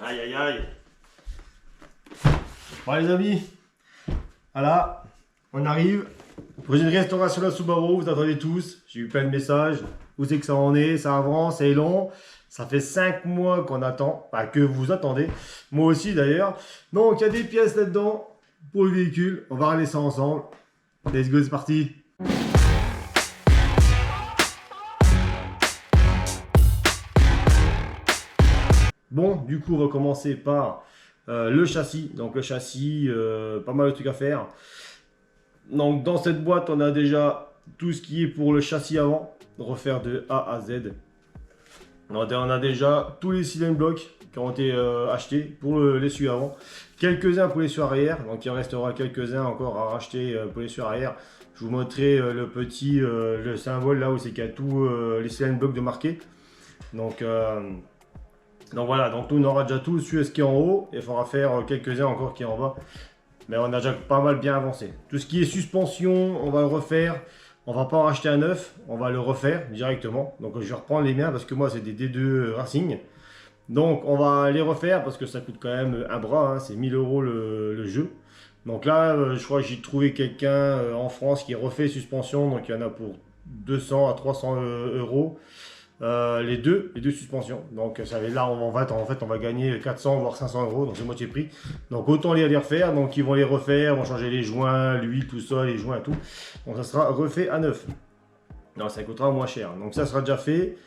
Aïe aïe aïe. Bon les amis, voilà, on arrive. Pour une restauration de la Subaru, vous attendez tous. J'ai eu plein de messages. Où c'est que ça en est? Ça avance, c'est long. Ça fait 5 mois qu'on attend. Enfin, que vous attendez. Moi aussi d'ailleurs. Donc il y a des pièces là-dedans pour le véhicule. On va regarder ça ensemble. Let's go, c'est parti. Bon, du coup, on va commencer par le châssis. Donc le châssis, pas mal de trucs à faire. Donc dans cette boîte, on a déjà tout ce qui est pour le châssis avant, refaire de A à Z. On a déjà tous les cylindres blocs qui ont été achetés pour l'essuie avant. Quelques-uns pour l'essuie arrière, donc il en restera quelques-uns encore à racheter pour l'essuie arrière. Je vous montrerai le petit le symbole là où c'est qu'il y a tous les cylindres blocs de marqué. Donc voilà, donc nous on aura déjà tout ce qui est en haut, et il faudra faire quelques-uns encore qui est en bas. Mais on a déjà pas mal bien avancé. Tout ce qui est suspension, on va le refaire. On va pas en racheter un neuf, on va le refaire directement. Donc je vais reprendre les miens parce que moi c'est des D2 Racing. Donc on va les refaire parce que ça coûte quand même un bras, hein, c'est 1000 € le jeu. Donc là, je crois que j'ai trouvé quelqu'un en France qui refait suspension, donc il y en a pour 200 à 300 €. Les deux suspensions. Donc ça va, là en fait on va gagner 400 voire 500 €, donc c'est moitié prix. Donc autant les refaire. Donc ils vont les refaire, vont changer les joints, l'huile, tout ça, les joints, tout. Donc ça sera refait à neuf. Non, ça coûtera moins cher. Donc ça sera déjà fait.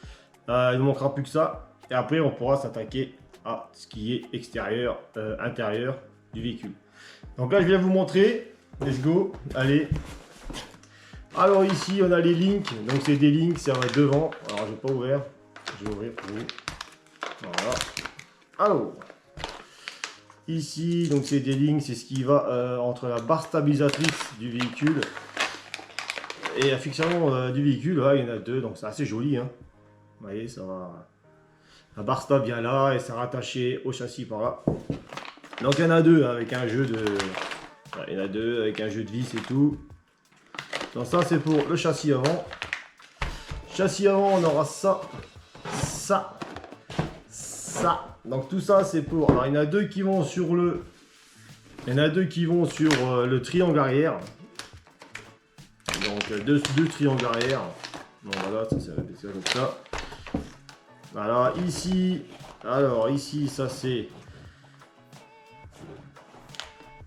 Il ne manquera plus que ça. Et après on pourra s'attaquer à ce qui est extérieur, intérieur du véhicule. Donc là je viens vous montrer. Let's go. Allez. Alors ici on a les links, donc c'est des links, ça va être devant. Alors je vais pas ouvrir, je vais ouvrir pour vous. Voilà. Alors ici donc c'est des links, c'est ce qui va entre la barre stabilisatrice du véhicule et la fixation du véhicule. Là, il y en a deux, donc c'est assez joli, hein. Vous voyez, ça va. La barre stab vient là et c'est rattaché au châssis par là. Donc il y en a deux avec un jeu de. Voilà, il y en a deux avec un jeu de vis et tout. Donc ça c'est pour le châssis avant. Châssis avant on aura ça, ça, ça. Donc tout ça c'est pour. Alors il y en a deux qui vont sur le. Il y en a deux qui vont sur le triangle arrière. Donc deux triangles arrière. Donc voilà, ça c'est répété comme ça. Voilà, ici. Alors ici ça c'est.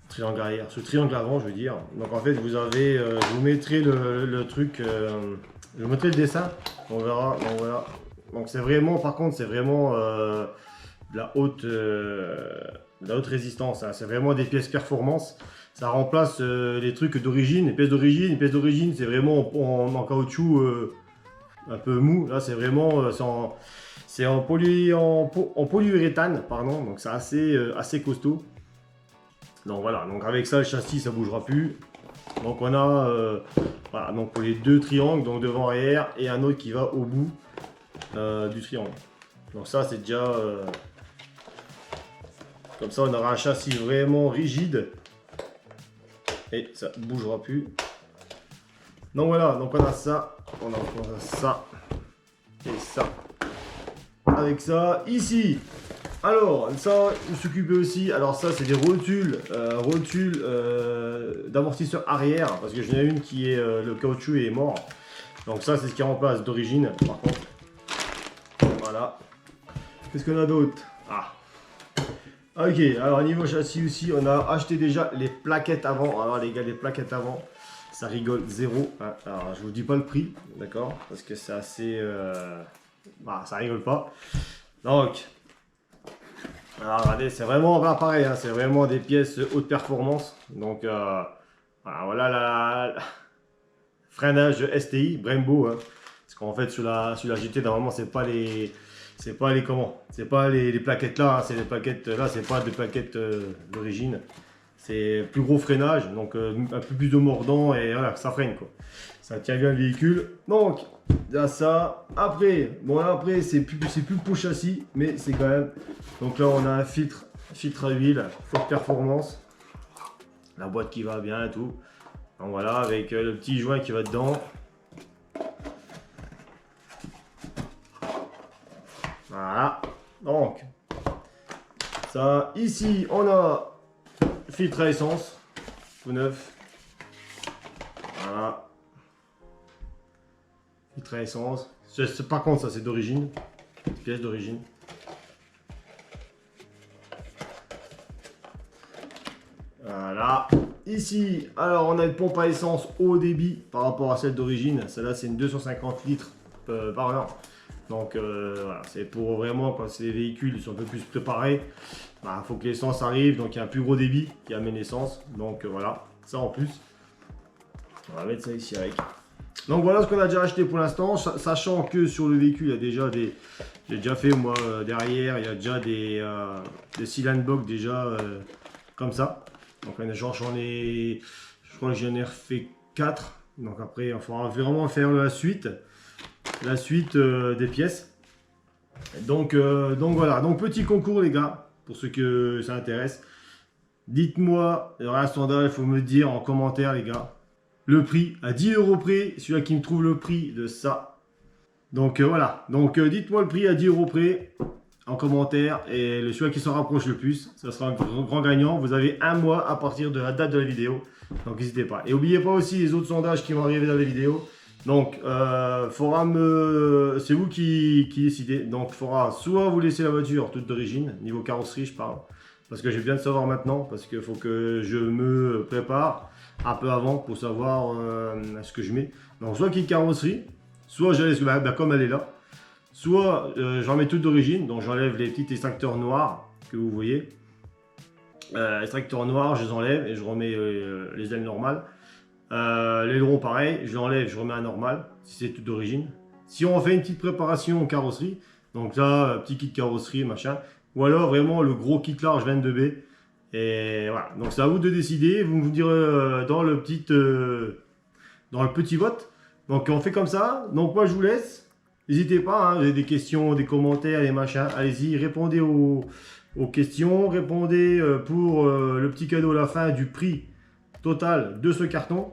Triangle arrière, ce triangle avant je veux dire. Donc en fait vous avez, je vous mettrai le truc, je vous mettrai le dessin, on verra. Donc voilà, donc c'est vraiment, par contre c'est vraiment de la haute résistance, hein. C'est vraiment des pièces performance. Ça remplace les trucs d'origine, les pièces d'origine. Les pièces d'origine c'est vraiment en caoutchouc un peu mou. Là c'est vraiment c'est en polyuréthane, pardon. Donc c'est assez costaud. Donc voilà, donc avec ça le châssis ça bougera plus. Donc on a voilà, donc pour les deux triangles, donc devant arrière, et un autre qui va au bout du triangle. Donc ça c'est déjà comme ça on aura un châssis vraiment rigide et ça bougera plus. Donc voilà, donc on a ça, on a ça et ça. Avec ça ici. Alors, ça, vous s'occupez aussi. Alors, ça, c'est des rotules, d'amortisseur arrière. Parce que j'en ai une qui est. Le caoutchouc est mort. Donc, ça, c'est ce qui remplace d'origine. Par contre. Voilà. Qu'est-ce qu'on a d'autre? Ah. Ok, alors, niveau châssis aussi, on a acheté déjà les plaquettes avant. Alors, les gars, les plaquettes avant, ça rigole zéro. Hein. Alors, je vous dis pas le prix, d'accord? Parce que c'est assez. Bah, ça rigole pas. Donc. Alors regardez, c'est vraiment pareil, hein, c'est vraiment des pièces haute performance. Donc voilà la freinage STI Brembo, hein. Parce qu'en fait sur la GT normalement c'est pas les plaquettes là, hein, c'est les plaquettes là, c'est pas des plaquettes d'origine. C'est plus gros freinage, donc un peu plus de mordant et voilà, ça freine quoi. Ça tient bien le véhicule. Donc il y a ça. Après, bon là, après c'est plus pour châssis, mais c'est quand même. Donc là on a un filtre à huile, forte performance. La boîte qui va bien et tout. Donc voilà, avec le petit joint qui va dedans. Voilà. Donc Ça, ici, on a filtre à essence, tout neuf. Voilà. Filtre à essence. Par contre, ça c'est d'origine. Pièce d'origine. Voilà. Ici, alors on a une pompe à essence haut débit par rapport à celle d'origine. Celle-là, c'est une 250 litres par heure. Donc voilà, c'est pour vraiment quand ces véhicules sont un peu plus préparés. Bah, faut que l'essence arrive, donc il y a un plus gros débit qui amène l'essence. Donc voilà, ça en plus. On va mettre ça ici avec. Donc voilà ce qu'on a déjà acheté pour l'instant, sachant que sur le véhicule, il y a déjà des... J'ai déjà fait moi derrière, il y a déjà des cylinder box déjà comme ça. Donc j'en ai... Je crois que j'en ai refait 4. Donc après, il faudra vraiment faire la suite des pièces. Donc voilà, donc petit concours les gars, pour ceux que ça intéresse. Dites-moi, le standard, il faut me dire en commentaire les gars. Le prix à 10 € près, celui-là qui me trouve le prix de ça. Donc voilà, donc dites-moi le prix à 10 € près en commentaire et celui-là qui s'en rapproche le plus, ça sera un grand gagnant. Vous avez un mois à partir de la date de la vidéo, donc n'hésitez pas. Et n'oubliez pas aussi les autres sondages qui vont arriver dans la vidéo. Donc c'est vous qui décidez. Donc il faudra soit vous laisser la voiture toute d'origine, niveau carrosserie je parle, parce que j'ai besoin de savoir maintenant, parce qu'il faut que je me prépare un peu avant pour savoir ce que je mets. Donc soit kit carrosserie, soit je laisse comme elle est là, soit j'en mets toute d'origine, donc j'enlève les petits extracteurs noirs que vous voyez. Extracteurs noirs, je les enlève et je remets les ailes normales. L'aileron pareil, je l'enlève, je remets un normal, si c'est tout d'origine. Si on fait une petite préparation en carrosserie, donc là, petit kit carrosserie, machin, ou alors vraiment le gros kit large 22B. Et voilà, donc c'est à vous de décider, vous me direz dans le petit vote. Donc on fait comme ça, donc moi je vous laisse. N'hésitez pas, hein, vous avez des questions, des commentaires, des machins, allez-y, répondez aux questions, répondez pour le petit cadeau à la fin du prix total de ce carton.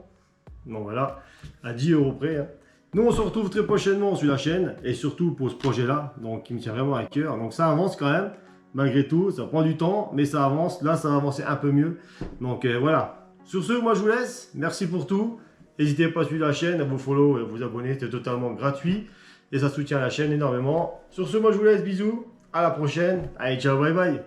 Donc voilà, à 10 € près. Hein. Nous on se retrouve très prochainement sur la chaîne et surtout pour ce projet là, donc qui me tient vraiment à cœur. Donc ça avance quand même, malgré tout, ça prend du temps, mais ça avance. Là ça va avancer un peu mieux. Donc voilà. Sur ce, moi je vous laisse. Merci pour tout. N'hésitez pas à suivre la chaîne, à vous follow et à vous abonner, c'est totalement gratuit. Et ça soutient la chaîne énormément. Sur ce, moi je vous laisse, bisous. À la prochaine. Allez, ciao, bye bye.